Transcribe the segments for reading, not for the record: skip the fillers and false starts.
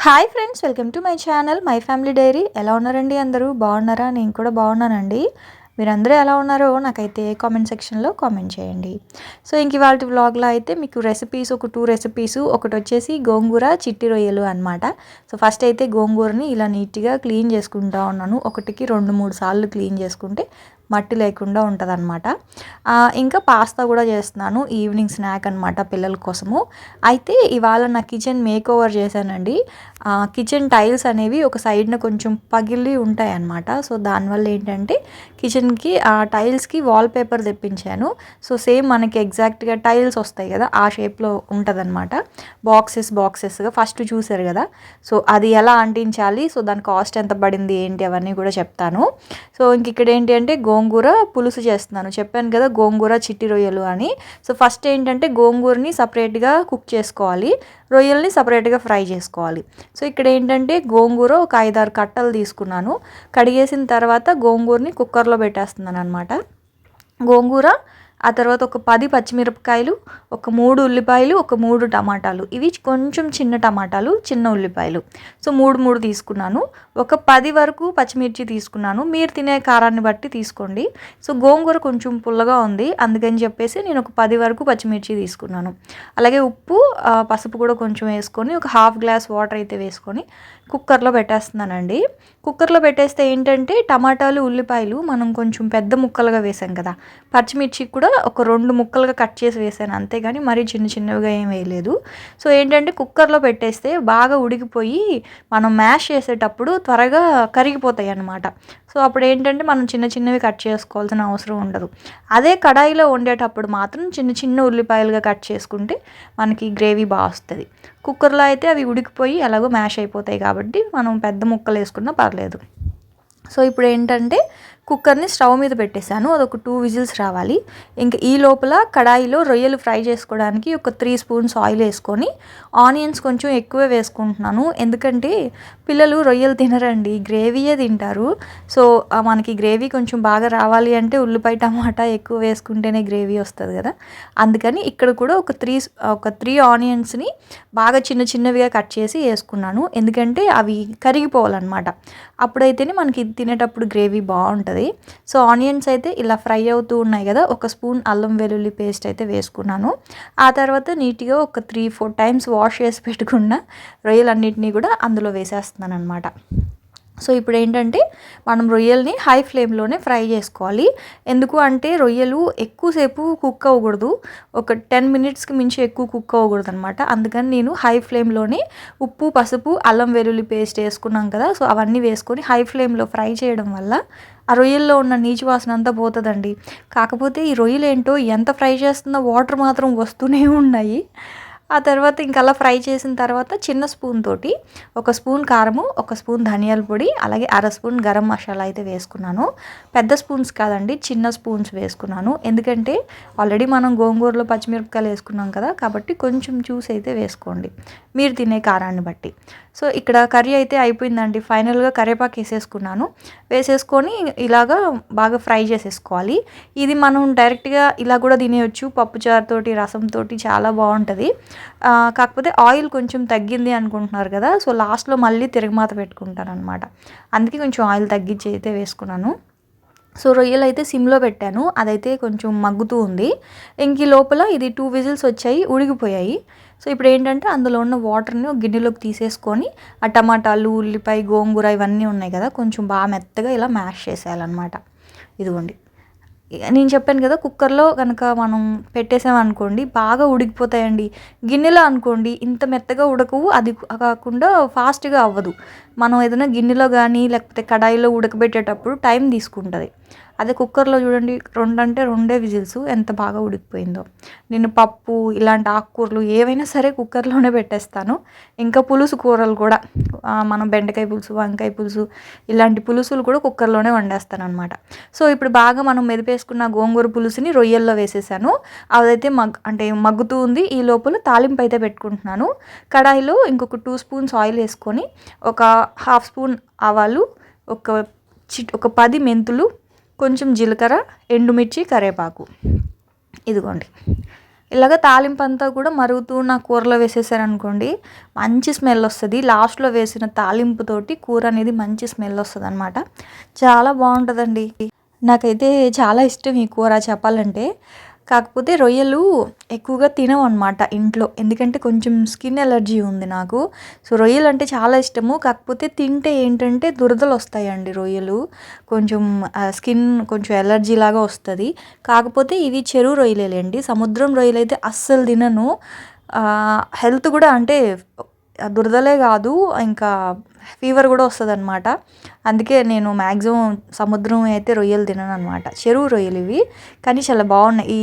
Hi friends, welcome to my channel my family dairy. ఎలా ఉన్నారండి? అందరూ బాగున్నారా? నేను కూడా బాగున్నానండి. మీరందరూ ఎలా ఉన్నారో నాకైతే కామెంట్ సెక్షన్లో కామెంట్ చేయండి. సో ఇంక ఇవాళ వ్లాగ్లో అయితే మీకు రెసిపీస్ ఒక 2 రెసిపీస్, ఒకటి వచ్చేసి గోంగూర చిట్టి రొయ్యలు అనమాట. సో ఫస్ట్ అయితే గోంగూరని ఇలా నీట్గా క్లీన్ చేసుకుంటా ఉన్నాను. ఒకటికి 2-3 సార్లు క్లీన్ చేసుకుంటే మట్టి లేకుండా ఉంటుందన్నమాట. ఇంకా పాస్తా కూడా చేస్తున్నాను, ఈవినింగ్ స్నాక్ అనమాట పిల్లల కోసము. అయితే ఇవాళ నా కిచెన్ మేక్ ఓవర్ చేశానండి. కిచెన్ టైల్స్ అనేవి ఒక సైడ్న కొంచెం పగిలి ఉంటాయి అన్నమాట. సో దానివల్ల ఏంటంటే కిచెన్కి ఆ టైల్స్కి వాల్ పేపర్ తెప్పించాను. సో సేమ్ మనకి ఎగ్జాక్ట్గా టైల్స్ వస్తాయి కదా, ఆ షేప్లో ఉంటుందన్నమాట. బాక్సెస్గా ఫస్ట్ చూసారు కదా. సో అది ఎలా అంటించాలి, సో దాని కాస్ట్ ఎంత పడింది ఏంటి అవన్నీ కూడా చెప్తాను. సో ఇంక ఇక్కడ ఏంటి అంటే గోంగూర పులుసు చేస్తున్నాను. చెప్పాను కదా గోంగూర చిట్టి రొయ్యలు అని. సో ఫస్ట్ ఏంటంటే గోంగూరని సపరేట్గా కుక్ చేసుకోవాలి, రొయ్యల్ని సపరేట్గా ఫ్రై చేసుకోవాలి. సో ఇక్కడ ఏంటంటే గోంగూర ఒక 5-6 కట్టలు తీసుకున్నాను. కడిగేసిన తర్వాత గోంగూరని కుక్కర్లో పెట్టేస్తున్నాను అనమాట. గోంగూర, ఆ తర్వాత ఒక 10 పచ్చిమిరపకాయలు, ఒక 3 ఉల్లిపాయలు, ఒక 3 టమాటాలు. ఇవి కొంచెం చిన్న టమాటాలు, చిన్న ఉల్లిపాయలు. సో 3 తీసుకున్నాను. ఒక 10 వరకు పచ్చిమిర్చి తీసుకున్నాను. మీరు తినే కారాన్ని బట్టి తీసుకోండి. సో గోంగూర కొంచెం పుల్లగా ఉంది, అందుకని చెప్పేసి నేను ఒక 10 వరకు పచ్చిమిర్చి తీసుకున్నాను. అలాగే ఉప్పు, పసుపు కూడా కొంచెం వేసుకొని ఒక 1/2 గ్లాస్ వాటర్ అయితే వేసుకొని కుక్కర్లో పెట్టేస్తున్నానండి. కుక్కర్లో పెట్టేస్తే ఏంటంటే టమాటాలు, ఉల్లిపాయలు మనం కొంచెం పెద్ద ముక్కలుగా వేసాం కదా, పచ్చిమిర్చి కూడా ఒక 2 ముక్కలుగా కట్ చేసి వేసాను, అంతేగాని మరీ చిన్నవిగా ఏం వేయలేదు. సో ఏంటంటే కుక్కర్లో పెట్టేస్తే బాగా ఉడికిపోయి మనం మ్యాష్ చేసేటప్పుడు త్వరగా కరిగిపోతాయి అన్నమాట. సో అప్పుడు ఏంటంటే మనం చిన్నవి కట్ చేసుకోవాల్సిన అవసరం ఉండదు. అదే కడాయిలో వండేటప్పుడు మాత్రం చిన్న ఉల్లిపాయలుగా కట్ చేసుకుంటే మనకి గ్రేవీ బాగా వస్తుంది. కుక్కర్లో అయితే అవి ఉడికిపోయి ఎలాగో మ్యాష్ అయిపోతాయి కాబట్టి మనం పెద్ద ముక్కలు వేసుకున్నా పర్లేదు. సో ఇప్పుడు ఏంటంటే కుక్కర్ని స్టవ్ మీద పెట్టేశాను, అదొక 2 విజిల్స్ రావాలి. ఇంకా ఈ లోపల కడాయిలో రొయ్యలు ఫ్రై చేసుకోవడానికి ఒక 3 స్పూన్స్ ఆయిల్ వేసుకొని ఆనియన్స్ కొంచెం ఎక్కువే వేసుకుంటున్నాను. ఎందుకంటే పిల్లలు రొయ్యలు తినరండి, గ్రేవీయే తింటారు. సో మనకి గ్రేవీ కొంచెం బాగా రావాలి అంటే ఉల్లిపాయ టమాటా ఎక్కువ వేసుకుంటేనే గ్రేవీ వస్తుంది కదా. అందుకని ఇక్కడ కూడా ఒక 3 ఆనియన్స్ని బాగా చిన్నవిగా కట్ చేసి వేసుకున్నాను. ఎందుకంటే అవి కరిగిపోవాలన్నమాట, అప్పుడైతేనే మనకి తినేటప్పుడు గ్రేవీ బాగుంటుంది. సో ఆనియన్స్ అయితే ఇలా ఫ్రై అవుతూ ఉన్నాయి కదా, ఒక స్పూన్ అల్లం వెల్లుల్లి పేస్ట్ అయితే వేసుకున్నాను. ఆ తర్వాత నీట్గా ఒక 3-4 టైమ్స్ వాష్ చేసి పెట్టుకున్న రొయ్యలన్నిటినీ కూడా అందులో వేసేస్తున్నాను అనమాట. సో ఇప్పుడు ఏంటంటే మనం రొయ్యల్ని హై ఫ్లేమ్లోనే ఫ్రై చేసుకోవాలి. ఎందుకు అంటే రొయ్యలు ఎక్కువసేపు కుక్ అవ్వకూడదు, ఒక 10 మినిట్స్కి మించి ఎక్కువ కుక్ అవ్వకూడదు అనమాట. అందుకని నేను హై ఫ్లేమ్లోనే ఉప్పు, పసుపు, అల్లం వెల్లుల్లి పేస్ట్ వేసుకున్నాం కదా, సో అవన్నీ వేసుకొని హై ఫ్లేమ్లో ఫ్రై చేయడం వల్ల ఆ రొయ్యల్లో ఉన్న నీచు వాసన అంతా పోతుందండి. కాకపోతే ఈ రొయ్యలు ఏంటో ఎంత ఫ్రై చేస్తున్నా వాటర్ మాత్రం వస్తూనే ఉన్నాయి. ఆ తర్వాత ఇంకా అలా ఫ్రై చేసిన తర్వాత చిన్న స్పూన్ తోటి ఒక స్పూన్ కారము, ఒక స్పూన్ ధనియాల పొడి, అలాగే 1/2 స్పూన్ గరం మసాలా అయితే వేసుకున్నాను. పెద్ద స్పూన్స్ కాదండి, చిన్న స్పూన్స్ వేసుకున్నాను. ఎందుకంటే ఆల్రెడీ మనం గోంగూరలో పచ్చిమిరపకాయలు వేసుకున్నాం కదా, కాబట్టి కొంచెం చూసి అయితే వేసుకోండి మీరు తినే కారాన్ని బట్టి. సో ఇక్కడ కర్రీ అయితే అయిపోయిందండి. ఫైనల్గా కరివేపాకు వేసేసుకొని ఇలాగా బాగా ఫ్రై చేసేసుకోవాలి. ఇది మనం డైరెక్ట్గా ఇలా కూడా తినేయచ్చు, పప్పుచారుతోటి, రసంతోటి చాలా బాగుంటుంది. కాకపోతే ఆయిల్ కొంచెం తగ్గింది అనుకుంటున్నారు కదా, సో లాస్ట్లో మళ్ళీ తిరగమాత పెట్టుకుంటాను అనమాట. అందుకే కొంచెం ఆయిల్ తగ్గించి అయితే వేసుకున్నాను. సో రొయ్యలు అయితే సిమ్లో పెట్టాను, అదైతే కొంచెం మగ్గుతూ ఉంది. ఇంక లోపల ఇది 2 విజిల్స్ వచ్చాయి, ఉడికిపోయాయి. సో ఇప్పుడు ఏంటంటే అందులో ఉన్న వాటర్ని ఒక గిన్నెలోకి తీసేసుకొని ఆ టమాటాలు, ఉల్లిపాయ, గోంగూర ఇవన్నీ ఉన్నాయి కదా, కొంచెం బాగా మెత్తగా ఇలా మ్యాష్ చేసేయాలన్నమాట. ఇదిగోండి, నేను చెప్పాను కదా కుక్కర్లో కనుక మనం పెట్టేసామనుకోండి బాగా ఉడికిపోతాయండి. గిన్నెలో అనుకోండి ఇంత మెత్తగా ఉడకవు, అది కాకుండా ఫాస్ట్గా అవ్వదు. మనం ఏదైనా గిన్నెలో కానీ లేకపోతే కడాయిలో ఉడకబెట్టేటప్పుడు టైం తీసుకుంటుంది. అదే కుక్కర్లో చూడండి 2 అంటే 2 విజిల్స్, ఎంత బాగా ఉడికిపోయిందో. నేను పప్పు ఇలాంటి ఆకుకూరలు ఏవైనా సరే కుక్కర్లోనే పెట్టేస్తాను. ఇంకా పులుసు కూరలు కూడా, మనం బెండకాయ పులుసు, వంకాయ పులుసు ఇలాంటి పులుసులు కూడా కుక్కర్లోనే వండేస్తాను అనమాట. సో ఇప్పుడు బాగా మనం మెదిపేసుకున్న గోంగూర పులుసుని రొయ్యల్లో వేసేసాను. అదైతే మగ్గుతూ ఉంది. ఈ లోపల తాలింపు అయితే పెట్టుకుంటున్నాను. కడాయిలో ఇంకొక 2 స్పూన్స్ ఆయిల్ వేసుకొని ఒక 1/2 స్పూన్ ఆవాలు, ఒక 10 మెంతులు, కొంచెం జీలకర్ర, ఎండుమిర్చి, కరివేపాకు, ఇదిగోండి ఇలాగ తాలింపు అంతా కూడా మరుగుతూ నా కూరలో వేసేసారనుకోండి మంచి స్మెల్ వస్తుంది. లాస్ట్లో వేసిన తాలింపుతోటి కూర అనేది మంచి స్మెల్ వస్తుంది అనమాట. చాలా బాగుంటుందండి. నాకైతే చాలా ఇష్టం ఈ కూర చెప్పాలంటే. కాకపోతే రొయ్యలు ఎక్కువగా తినమనమాట ఇంట్లో. ఎందుకంటే కొంచెం స్కిన్ ఎలర్జీ ఉంది నాకు. సో రొయ్యలు అంటే చాలా ఇష్టము. కాకపోతే తింటే ఏంటంటే దురదలు వస్తాయండి రొయ్యలు. కొంచెం స్కిన్ కొంచెం ఎలర్జీ లాగా వస్తుంది. కాకపోతే ఇవి చెరువు రొయ్యలేండి. సముద్రం రొయ్యలైతే అస్సలు తినను. హెల్త్ కూడా అంటే దురదలే కాదు, ఇంకా ఫీవర్ కూడా వస్తుందన్నమాట. అందుకే నేను మ్యాక్సిమం సముద్రం అయితే రొయ్యలు తినను అనమాట. చెరువు రొయ్యలు ఇవి, కానీ చాలా బాగున్నాయి.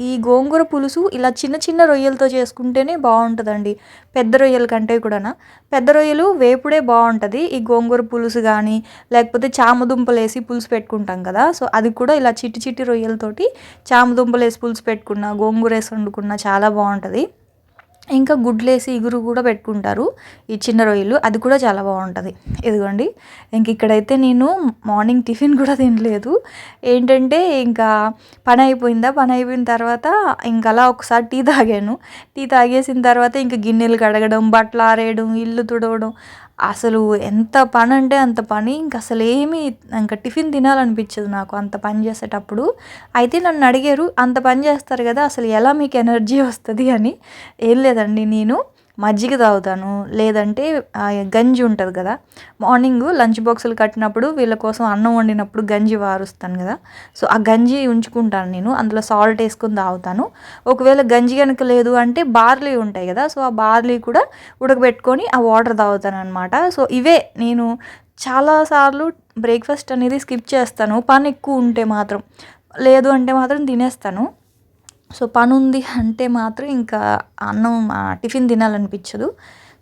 ఈ గోంగూర పులుసు ఇలా చిన్న చిన్న రొయ్యలతో చేసుకుంటేనే బాగుంటుందండి, పెద్ద రొయ్యల కంటే కూడా. పెద్ద రొయ్యలు వేపుడే బాగుంటుంది. ఈ గోంగూర పులుసు కానీ లేకపోతే చామదుంపలు వేసి పులుసు పెట్టుకుంటాం కదా, సో అది కూడా ఇలా చిట్టి చిట్టి రొయ్యలతోటి చామదుంపలు వేసి పులుసు పెట్టుకున్నా, గోంగూర వేసి వండుకున్నా చాలా బాగుంటుంది. ఇంకా గుడ్లేసి ఇగురు కూడా పెట్టుకుంటారు ఈ చిన్న రొయ్యలు, అది కూడా చాలా బాగుంటుంది. ఇదిగోండి, ఇంక ఇక్కడైతే నేను మార్నింగ్ టిఫిన్ కూడా తినలేదు. ఏంటంటే ఇంకా పని అయిపోయిన తర్వాత ఇంకా అలా ఒకసారి టీ తాగాను. టీ తాగేసిన తర్వాత ఇంకా గిన్నెలు కడగడం, బట్టలు ఆరేయడం, ఇల్లు తుడవడం, అసలు ఎంత పని అంటే అంత పని. ఇంక అసలు ఇంకా టిఫిన్ తినాలనిపించదు నాకు అంత పని చేసేటప్పుడు. అయితే నన్ను అడిగారు, అంత పని చేస్తారు కదా అసలు ఎలా మీకు ఎనర్జీ వస్తుంది అని. ఏం లేదండి, నేను మజ్జిగ తాగుతాను, లేదంటే గంజి ఉంటుంది కదా, మార్నింగ్ లంచ్ బాక్సులు కట్టినప్పుడు వీళ్ళ కోసం అన్నం వండినప్పుడు గంజి వారుస్తాను కదా, సో ఆ గంజి ఉంచుకుంటాను నేను, అందులో సాల్ట్ వేసుకొని తాగుతాను. ఒకవేళ గంజి కనుక లేదు అంటే బార్లీ ఉంటాయి కదా, సో ఆ బార్లీ కూడా ఉడకబెట్టుకొని ఆ వాటర్ తాగుతాను అనమాట. సో ఇవే నేను చాలాసార్లు బ్రేక్ఫాస్ట్ అనేది స్కిప్ చేస్తాను, పని ఎక్కువ ఉంటే మాత్రం. లేదు అంటే మాత్రం తినేస్తాను. సో పని ఉంది అంటే మాత్రం ఇంకా అన్నం టిఫిన్ తినాలనిపించదు.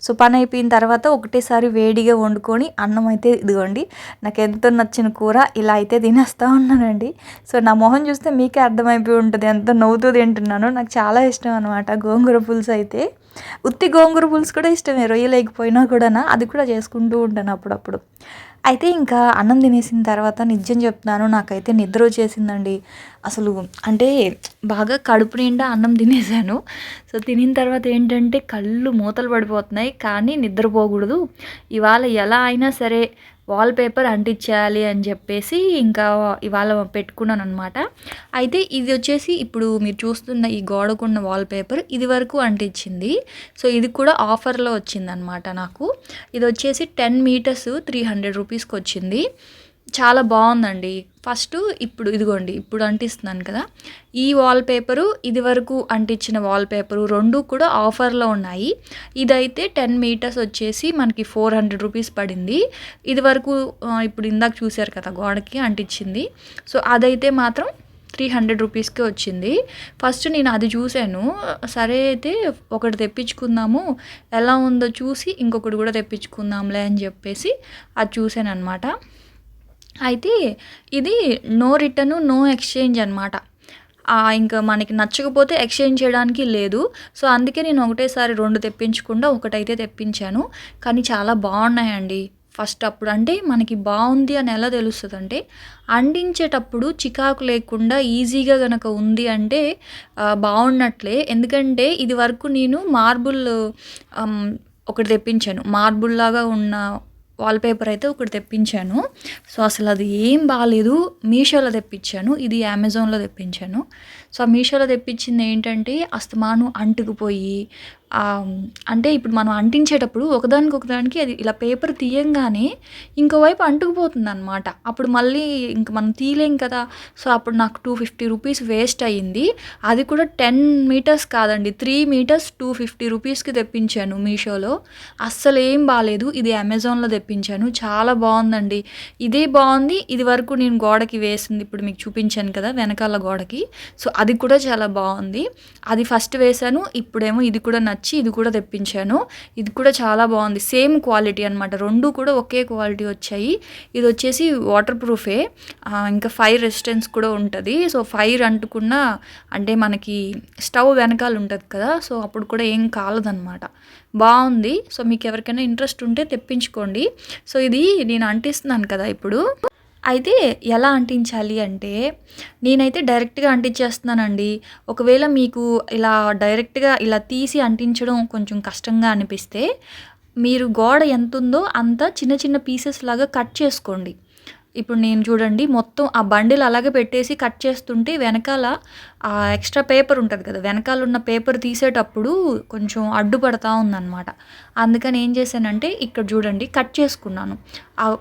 సో పని అయిపోయిన తర్వాత ఒకటేసారి వేడిగా వండుకొని అన్నం అయితే ఇదిగోండి, నాకు ఎంతో నచ్చిన కూర ఇలా అయితే తినేస్తూ ఉన్నానండి. సో నా మొహం చూస్తే మీకే అర్థమైపోయి ఉంటుంది ఎంత నవ్వుతూ తింటున్నానో. నాకు చాలా ఇష్టం అనమాట గోంగూర పులుసు అయితే. ఉత్తి గోంగూర పులుసు కూడా ఇష్టమే, రొయ్యలేకపోయినా కూడా అది కూడా చేసుకుంటూ ఉంటాను అప్పుడప్పుడు. అయితే ఇంకా అన్నం తినేసిన తర్వాత నిజం చెప్తున్నాను, నాకైతే నిద్ర వచ్చేసిందండి అసలు. అంటే బాగా కడుపు నిండా అన్నం తినేసాను. సో తినిన తర్వాత ఏంటంటే కళ్ళు మూతలు పడిపోతున్నాయి, కానీ నిద్రపోకూడదు, ఇవాళ ఎలా అయినా సరే వాల్పేపర్ అంటించేయాలి అని చెప్పేసి ఇంకా ఇవాళ పెట్టుకున్నాను అనమాట. అయితే ఇది వచ్చేసి ఇప్పుడు మీరు చూస్తున్న ఈ గోడకున్న వాల్పేపర్ ఇది వరకు అంటించింది. సో ఇది కూడా ఆఫర్లో వచ్చిందనమాట నాకు. ఇది వచ్చేసి 10 మీటర్స్ 300 రూపీస్కి వచ్చింది. చాలా బాగుందండి. ఫస్ట్ ఇప్పుడు ఇదిగోండి, ఇప్పుడు అంటిస్తున్నాను కదా, ఈ వాల్పేపరు ఇది వరకు అంటించిన వాల్పేపరు రెండు కూడా ఆఫర్లో ఉన్నాయి. ఇదైతే 10 మీటర్స్ వచ్చేసి మనకి 400 రూపీస్ పడింది. ఇది వరకు ఇప్పుడు ఇందాక చూశారు కదా గోడకి అంటించింది, సో అదైతే మాత్రం 300 రూపీస్కే వచ్చింది. ఫస్ట్ నేను అది చూశాను, సరే అయితే ఒకటి తెప్పించుకుందాము, ఎలా ఉందో చూసి ఇంకొకటి కూడా తెప్పించుకుందాంలే అని చెప్పేసి అది చూశాను అనమాట. అయితే ఇది నో రిటర్ను నో ఎక్స్చేంజ్ అనమాట. ఇంకా మనకి నచ్చకపోతే ఎక్స్చేంజ్ చేయడానికి లేదు. సో అందుకే నేను ఒకటేసారి 2 తెప్పించకుండా ఒకటైతే తెప్పించాను. కానీ చాలా బాగున్నాయండి. ఫస్ట్ అప్పుడు అంటే మనకి బాగుంది అని ఎలా తెలుస్తుంది అంటే, అంటించేటప్పుడు చికాకు లేకుండా ఈజీగా కనుక ఉంది అంటే బాగున్నట్లే. ఎందుకంటే ఇది వరకు నేను మార్బుల్ ఒకటి తెప్పించాను, మార్బుల్ లాగా ఉన్న వాల్పేపర్ అయితే ఒకటి తెప్పించాను. సో అసలు అది ఏం బాగాలేదు. మీషోలో తెప్పించాను, ఇది అమెజాన్లో తెప్పించాను. సో ఆ మీషోలో తెప్పించింది ఏంటంటే అస్తమాను అంటుకుపోయి, అంటే ఇప్పుడు మనం అంటించేటప్పుడు ఒకదానికి అది ఇలా పేపర్ తీయంగానే ఇంకోవైపు అంటుకుపోతుంది అనమాట. అప్పుడు మళ్ళీ ఇంక మనం తీయలేం కదా. సో అప్పుడు నాకు 250 రూపీస్ వేస్ట్ అయ్యింది. అది కూడా 10 మీటర్స్ కాదండి, 3 మీటర్స్ 250 రూపీస్కి తెప్పించాను మీషోలో. అస్సలు ఏం బాగాలేదు. ఇది అమెజాన్లో తెప్పించాను, చాలా బాగుందండి. ఇదే బాగుంది. ఇది వరకు నేను గోడకి వేసింది ఇప్పుడు మీకు చూపించాను కదా వెనకాల గోడకి, సో అది కూడా చాలా బాగుంది. అది ఫస్ట్ వేశాను, ఇప్పుడేమో ఇది కూడా ఇది కూడా తెప్పించాను. ఇది కూడా చాలా బాగుంది, సేమ్ క్వాలిటీ అనమాట. రెండు కూడా ఒకే క్వాలిటీ వచ్చాయి. ఇది వచ్చేసి వాటర్ ప్రూఫే, ఇంకా ఫైర్ రెసిస్టెన్స్ కూడా ఉంటుంది. సో ఫైర్ అంటుకున్న అంటే మనకి స్టవ్ వెనకాల ఉంటుంది కదా, సో అప్పుడు కూడా ఏం కాలదనమాట. బాగుంది. సో మీకు ఎవరికైనా ఇంట్రెస్ట్ ఉంటే తెప్పించుకోండి. సో ఇది నేను అంటిస్తున్నాను కదా ఇప్పుడు, అయితే ఎలా అంటించాలి అంటే, నేనైతే డైరెక్ట్‌గా అంటించేస్తున్నానండి. ఒకవేళ మీకు ఇలా డైరెక్ట్‌గా ఇలా తీసి అంటించడం కొంచెం కష్టంగా అనిపిస్తే, మీరు గోడ ఎంతుందో అంత చిన్న చిన్న పీసెస్ లాగా కట్ చేసుకోండి. ఇప్పుడు నేను చూడండి మొత్తం ఆ బండిల్ అలాగే పెట్టేసి కట్ చేస్తుంటే వెనకాల ఎక్స్‌ట్రా పేపర్ ఉంటది కదా! వెనకాలున్న పేపర్ తీసేటప్పుడు కొంచెం అడ్డుపడతా ఉందనమాట. అందుకని ఏం చేశానంటే ఇక్కడ చూడండి కట్ చేసుకున్నాను.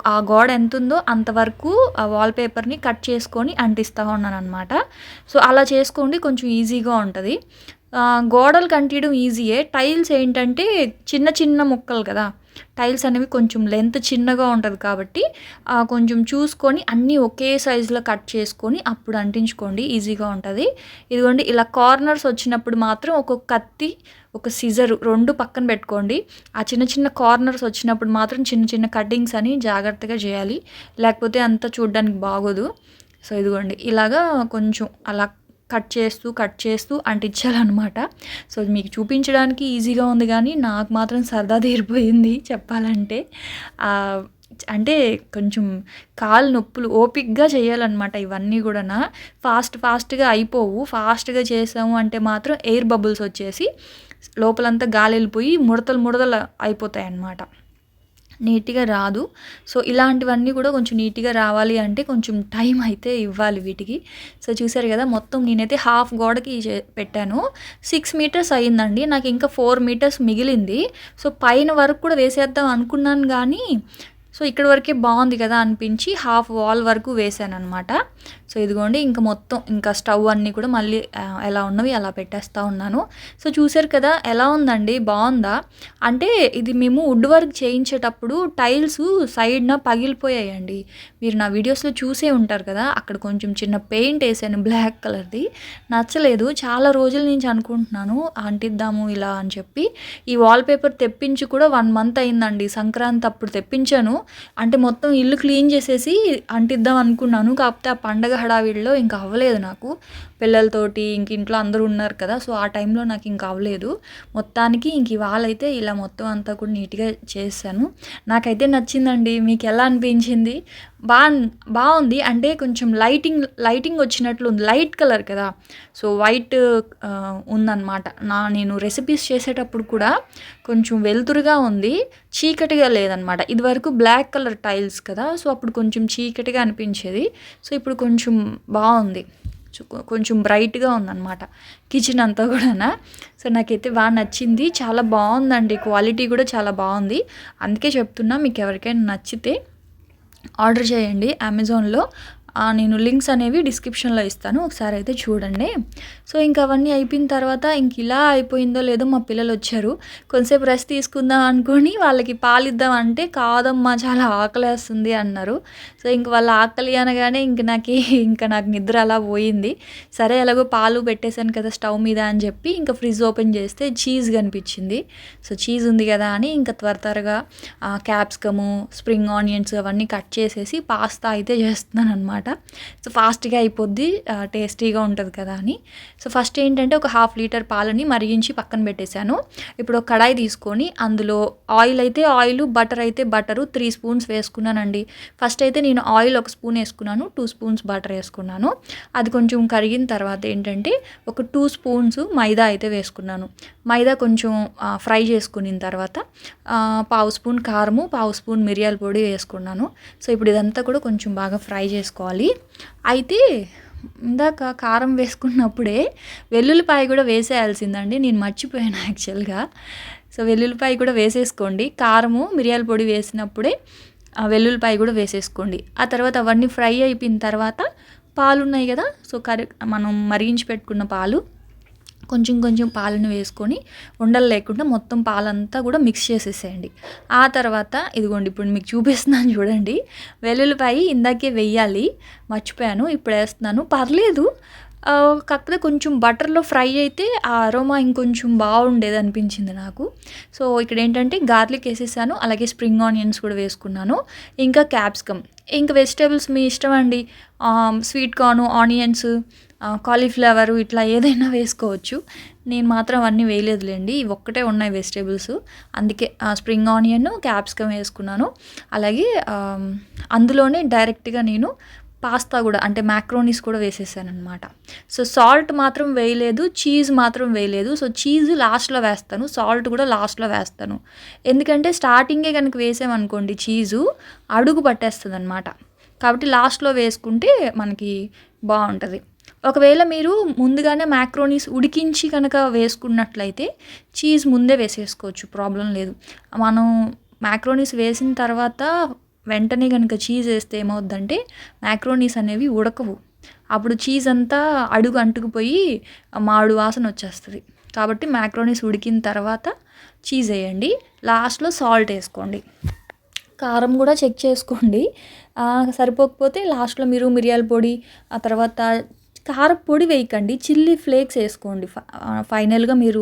ఆ గోడ ఎంతుందో అంతవరకు ఆ వాల్ పేపర్‌ని కట్ చేసుకొని అంటిస్తా ఉన్నాననమాట. సో, అలా చేసుకోండి కొంచెం ఈజీగా ఉంటది. గోడలకి అంటియడం ఈజీయే. టైల్స్ ఏంటంటే చిన్న చిన్న ముక్కలు కదా! టైల్స్ అనేవి కొంచెం లెంత్ చిన్నగా ఉంటది కాబట్టి కొంచెం చూసుకొని అన్నీ ఒకే సైజులో కట్ చేసుకొని అప్పుడు అంటించుకోండి ఈజీగా ఉంటది. ఇదిగోండి ఇలా కార్నర్స్ వచ్చినప్పుడు మాత్రం ఒక కత్తి, ఒక సిజరు 2 పక్కన పెట్టుకోండి. ఆ చిన్న చిన్న కార్నర్స్ వచ్చినప్పుడు మాత్రం చిన్న చిన్న కటింగ్స్ అని జాగ్రత్తగా చేయాలి. లేకపోతే అంతా చూడ్డానికి బాగోదు. సో, ఇదిగోండి ఇలాగా కొంచెం అలా కట్ చేస్తూ అంటించాలనమాట. సో, మీకు చూపించడానికి ఈజీగా ఉంది గానీ, నాకు మాత్రం సరదా తీరిపోయింది చెప్పాలంటే. ఆహ్, అంటే కొంచెం కాళ్ళు నొప్పులు ఓపికగా చేయాలనమాట ఇవన్నీ గూడాన. ఫాస్ట్‌గా అయిపోవు. ఫాస్ట్‌గా చేసాము అంటే మాత్రం ఎయిర్ బబుల్స్ వచ్చేసి లోపలంతా గాలెళ్ళిపోయి ముడతలు అయిపోతాయన్నమాట. నీట్‌గా రాదు. సో, ఇలాంటివన్నీ కూడా కొంచెం నీట్‌గా రావాలి అంటే కొంచెం టైం అయితే ఇవ్వాలి వీటికి. సో, చూసారు కదా! మొత్తం నేనైతే హాఫ్ గోడకి పెట్టాను. 6 మీటర్స్ అయిందండి. నాకు ఇంకా 4 మీటర్స్ మిగిలింది. సో, పైన వరకు కూడా వేసేద్దాం అనుకున్నాను గానీ, సో, ఇక్కడి వరకే బావుంది కదా! అనిపించి హాఫ్ వాల్ వరకు వేశాననమాట. సో, ఇదిగోండి ఇంక మొత్తం ఇంకా స్టవ్ అన్నీ కూడా మళ్ళీ ఎలా ఉన్నవి అలా పెట్టేస్తా ఉన్నాను. సో, చూసారు కదా! ఎలా ఉందండి? బావుందా? అంటే ఇది మేము వుడ్ వర్క్ చేయించేటప్పుడు టైల్సు సైడ్‌న పగిలిపోయాయండి. మీరు నా వీడియోస్‌లో చూసే ఉంటారు కదా! అక్కడ కొంచెం చిన్న పెయింట్ ఏసాను బ్లాక్ కలర్‌ది. నచ్చలేదు. చాలా రోజుల నుంచి అనుకుంటున్నాను అంటిద్దాము ఇలా అని చెప్పి. ఈ వాల్ పేపర్ తెప్పించి కూడా 1 మంత్ అయిందండి. సంక్రాంతి అప్పుడు తెప్పించాను. అంటే మొత్తం ఇల్లు క్లీన్ చేసేసి అంటిద్దాం అనుకున్నాను. కాకపోతే ఆ పండగ హడావిడిలో ఇంక అవ్వలేదు నాకు. పిల్లలతోటి ఇంక ఇంట్లో అందరూ ఉన్నారు కదా! సో, ఆ టైంలో నాకు ఇంక అవ్వలేదు. మొత్తానికి ఇంక ఇవాళైతే ఇలా మొత్తం అంతా కూడా నీట్‌గా చేశాను. నాకైతే నచ్చిందండి. మీకెలా అనిపించింది? బాన్ బావుంది. అంటే కొంచెం లైటింగ్ వచ్చినట్లుంది. లైట్ కలర్ కదా! సో, వైట్ ఉందనమాట. నేను రెసిపీస్ చేసేటప్పుడు కూడా కొంచెం వెలుతురుగా ఉంది. చీకటిగా లేదనమాట. ఇదివరకు బ్లాక్ కలర్ టైల్స్ కదా! సో, అప్పుడు కొంచెం చీకటిగా అనిపించేది. సో, ఇప్పుడు కొంచెం బావుంది. కొంచెం బ్రైట్‌గా ఉందనమాట. కిచెన్ అంతా కూడాన. సో, నాకైతే నచ్చింది. చాలా బావుందండి. క్వాలిటీ కూడా చాలా బావుంది. అందుకే చెప్తున్నా మీకెవరికైనా నచ్చితే ఆర్డర్ చేయండి అమెజాన్‌లో. నేను లింక్స్ అనేవి డిస్క్రిప్షన్‌లో ఇస్తాను. ఒకసారి అయితే చూడండి. సో, ఇంక అవన్నీ అయిపోయిన తర్వాత ఇంక ఇలా అయిపోయిందో లేదో మా పిల్లలొచ్చారు. కొంసేపు రెస్ట్ తీసుకుందాం అనుకోని వాళ్ళకి పాలిద్దాం అంటే, కాదమ్మా చాలా ఆకలేస్తుంది అన్నారు. సో, ఇంక వాళ్ళ ఆకలి అనగానే నాకు నిద్ర అలా పోయింది. సరే ఎలాగో పాలు పెట్టేసాను కదా స్టవ్ మీద అని చెప్పి ఇంక ఫ్రిడ్జ్ ఓపెన్ చేస్తే చీజ్ కనిపించింది. సో, చీజ్ ఉంది కదా అని ఇంక త్వరగా క్యాప్సికము, స్ప్రింగ్ ఆనియన్స్ అవన్నీ కట్ చేసేసి పాస్తా అయితే చేస్తున్నాననమాట. సో, ఫాస్ట్‌గా అయిపోద్ది. టేస్టీగా ఉంటది కదా అని. సో, ఫస్ట్ ఏంటంటే ఒక హాఫ్ లీటర్ పాలని మరిగించి పక్కన పెట్టేశాను. ఇప్పుడు ఒక కడాయి తీసుకొని అందులో ఆయిలు, బటర్ అయితే బటరు 3 స్పూన్స్ వేసుకున్నానండి. ఫస్ట్ అయితే నేను ఆయిల్ 1 స్పూన్ వేసుకున్నాను. 2 స్పూన్స్ బటర్ వేసుకున్నాను. అది కొంచెం కరిగిన తర్వాత ఏంటంటే ఒక 2 స్పూన్స్ మైదా అయితే వేసుకున్నాను. మైదా కొంచెం ఫ్రై చేసుకున్న తర్వాత పావు స్పూన్ కారము, పావు స్పూన్ మిరియాల పొడి వేసుకున్నాను. సో, ఇప్పుడు ఇదంతా కూడా కొంచెం బాగా ఫ్రై చేసుకోవాలి. అయితే ఇందాక కారం వేసుకున్నప్పుడే వెల్లుల్లిపాయ కూడా వేసేయాల్సిందండి. నేను మర్చిపోయాను యాక్చువల్‌గా. సో, వెల్లుల్లిపాయ కూడా వేసేసుకోండి. కారము, మిరియాల పొడి వేసినప్పుడే వెల్లుల్లిపాయ కూడా వేసేసుకోండి. ఆ తర్వాత అవన్నీ ఫ్రై అయిపోయిన తర్వాత పాలున్నాయి కదా! సో, మనం మరిగించి పెట్టుకున్న పాలు కొంచెం పాలను వేసుకొని ఉండలు లేకుండా మొత్తం పాలంతా కూడా మిక్స్ చేసేసేయండి. ఆ తర్వాత ఇదిగోండి ఇప్పుడు మీకు చూపిస్తున్నాను చూడండి. వెల్లుల్లిపాయ ఇందాకే వెయ్యాలి. మర్చిపోయాను. ఇప్పుడు వేస్తున్నాను. పర్లేదు. కాకపోతే కొంచెం బటర్‌లో ఫ్రై అయితే ఆ అరోమా ఇంకొంచెం బాగుండేది అనిపించింది నాకు. సో, ఇక్కడేంటంటే గార్లిక్ ఏసేసాను. అలాగే స్ప్రింగ్ ఆనియన్స్ కూడా వేసుకున్నాను. ఇంకా క్యాప్సికమ్. ఇంక వెజిటబుల్స్ మీ ఇష్టం అండి. స్వీట్ కార్న్, ఆనియన్స్ కాలీఫ్లవరు ఇట్లా ఏదైనా వేసుకోవచ్చు. నేను మాత్రం అవన్నీ వేయలేదులేండి. ఇవి ఒక్కటే ఉన్నాయి వెజిటేబుల్స్. అందుకే స్ప్రింగ్ ఆనియన్, క్యాప్సికమ్ వేసుకున్నాను. అలాగే అందులోనే డైరెక్ట్‌గా నేను పాస్తా కూడా అంటే మ్యాక్రోనీస్ కూడా వేసేసాననమాట. సో సాల్ట్ మాత్రం వేయలేదు, చీజ్ మాత్రం వేయలేదు. సో చీజ్ లాస్ట్‌లో వేస్తాను, సాల్ట్ కూడా లాస్ట్‌లో వేస్తాను. ఎందుకంటే స్టార్టింగే కనుక వేసామనుకోండి చీజు అడుగు పట్టేస్తదనమాట. కాబట్టి లాస్ట్‌లో వేసుకుంటే మనకి బావుంటది. ఒకవేళ మీరు ముందుగానే మ్యాక్రోనీస్ ఉడికించి కనుక వేసుకున్నట్లయితే చీజ్ ముందే వేసేసుకోవచ్చు, ప్రాబ్లం లేదు. మనం మ్యాక్రోనీస్ వేసిన తర్వాత వెంటనే కనుక చీజ్ వేస్తే ఏమవుద్దంటే మ్యాక్రోనీస్ అనేవి ఉడకవు. అప్పుడు చీజ్ అంతా అడుగు అంటుకుపోయి మాడు వాసన వచ్చేస్తుంది. కాబట్టి మ్యాక్రోనీస్ ఉడికిన తర్వాత చీజ్ వేయండి, లాస్ట్లో సాల్ట్ వేసుకోండి. కారం కూడా చెక్ చేసుకోండి, సరిపోకపోతే లాస్ట్లో మీరు మిరియాల పొడి, ఆ తర్వాత కారపు పొడి వేయకండి, చిల్లీ ఫ్లేక్స్ వేసుకోండి. ఫైనల్గా మీరు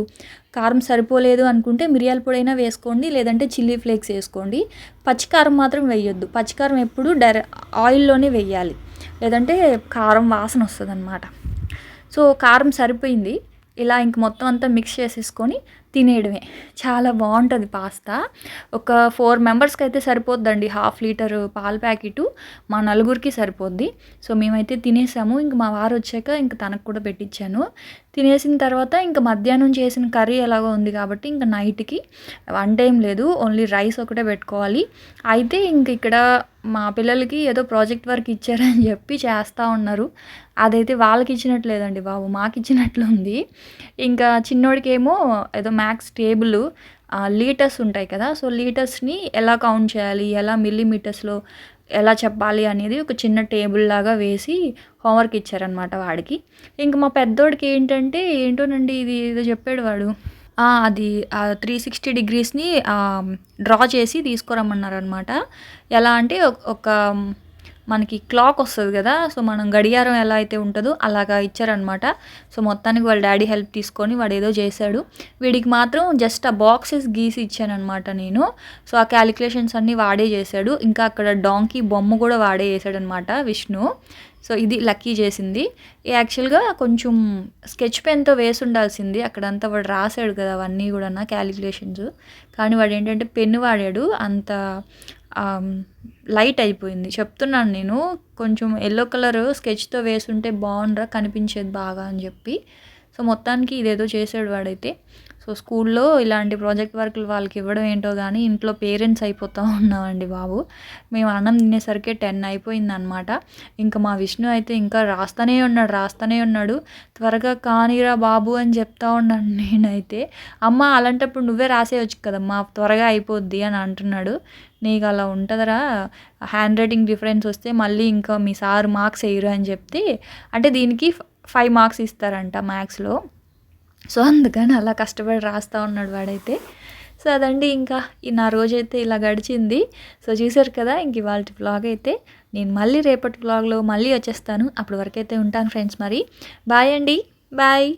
కారం సరిపోలేదు అనుకుంటే మిరియాల పొడి అయినా వేసుకోండి, లేదంటే చిల్లీ ఫ్లేక్స్ వేసుకోండి. పచ్చికారం మాత్రం వేయొద్దు. పచ్చికారం ఎప్పుడు ఆయిల్లోనే వేయాలి, లేదంటే కారం వాసన వస్తుందన్నమాట. సో కారం సరిపోయింది. ఇలా ఇంక మొత్తం అంతా మిక్స్ చేసేసుకొని తినేయడమే. చాలా బాగుంటుంది పాస్తా. ఒక 4 మెంబర్స్కి అయితే సరిపోద్దండి. 1/2 లీటరు పాల ప్యాకెటు మా నలుగురికి సరిపోద్ది. సో మేమైతే తినేసాము. ఇంక మా వారు వచ్చాక ఇంక తనకు కూడా పెట్టించాను. తినేసిన తర్వాత ఇంక మధ్యాహ్నం చేసిన కర్రీ ఎలాగో ఉంది కాబట్టి ఇంక నైట్కి వంట ఏం లేదు, ఓన్లీ రైస్ ఒకటే పెట్టుకోవాలి. అయితే ఇంక ఇక్కడ మా పిల్లలకి ఏదో ప్రాజెక్ట్ వర్క్ ఇచ్చారని చెప్పి చేస్తూ ఉన్నారు. అదైతే వాళ్ళకి ఇచ్చినట్లు లేదండి బాబు, మాకు ఇచ్చినట్లు ఉంది. ఇంకా చిన్నోడికేమో ఏదో మ్యాథ్స్ టేబుల్ లీటర్స్ ఉంటాయి కదా, సో లీటర్స్ని ఎలా కౌంట్ చేయాలి, ఎలా మిల్లీమీటర్స్లో ఎలా చెప్పాలి అనేది ఒక చిన్న టేబుల్ లాగా వేసి హోంవర్క్ ఇచ్చారనమాట వాడికి. ఇంక మా పెద్దోడికి ఏంటంటే ఏంటోనండి ఇది ఏదో చెప్పాడు వాడు. అది 360 డిగ్రీస్ని డ్రా చేసి తీసుకురమ్మన్నారనమాట. ఎలా అంటే ఒక మనకి క్లాక్ వస్తుంది కదా, సో మనం గడియారం ఎలా అయితే ఉంటుందో అలాగా ఇచ్చారనమాట. సో మొత్తానికి వాళ్ళ డాడీ హెల్ప్ తీసుకొని వాడు ఏదో చేశాడు. వీడికి మాత్రం జస్ట్ ఆ బాక్సెస్ గీసి ఇచ్చానమాట నేను. సో ఆ క్యాలిక్యులేషన్స్ అన్నీ వాడే చేశాడు. ఇంకా అక్కడ డాంకీ బొమ్మ కూడా వాడే చేశాడనమాట విష్ణు. సో ఇది లక్కీ చేసింది. యాక్చువల్గా కొంచెం స్కెచ్ పెన్తో వేసి ఉండాల్సింది, అక్కడంతా వాడు రాశాడు కదా అవన్నీ కూడా క్యాలిక్యులేషన్స్. కానీ వాడు ఏంటంటే పెన్ను వాడాడు, అంత లైట్ అయిపోయింది. చెప్తున్నాను నేను, కొంచెం ఎల్లో కలర్ స్కెచ్తో వేసుంటే బాగుండ్రా కనిపించేది బాగా అని చెప్పి. సో మొత్తానికి ఇదేదో చేసాడు వాడైతే. సో స్కూల్లో ఇలాంటి ప్రాజెక్ట్ వర్క్లు వాళ్ళకి ఇవ్వడం ఏంటో కానీ ఇంట్లో పేరెంట్స్ అయిపోతూ ఉన్నామండి బాబు. మేము అన్నం తినేసరికి 10 అయిపోయిందనమాట. ఇంకా మా విష్ణు అయితే ఇంకా రాస్తూనే ఉన్నాడు. త్వరగా కానీరా బాబు అని చెప్తా ఉన్నాను నేనైతే. అమ్మ అలాంటప్పుడు నువ్వే రాసేయచ్చు కదమ్మా, త్వరగా అయిపోద్ది అని అంటున్నాడు. నీకు అలా ఉంటుందరా, హ్యాండ్ రైటింగ్ డిఫరెన్స్ వస్తే మళ్ళీ ఇంకా మీ సార్ మార్క్స్ వేయరు అని చెప్తే, అంటే దీనికి 5 మార్క్స్ ఇస్తారంట మ్యాథ్స్లో. సో అందుకని అలా కష్టపడి రాస్తూ ఉన్నాడు వాడైతే. సో అదండి, ఇంకా నా రోజైతే ఇలా గడిచింది. సో చూసారు కదా, ఇంక ఇవాళ వ్లాగ్ అయితే. నేను మళ్ళీ రేపటి వ్లాగ్లో మళ్ళీ వచ్చేస్తాను. అప్పటి వరకు అయితే ఉంటాను ఫ్రెండ్స్. మరి బాయ్ అండి, బాయ్.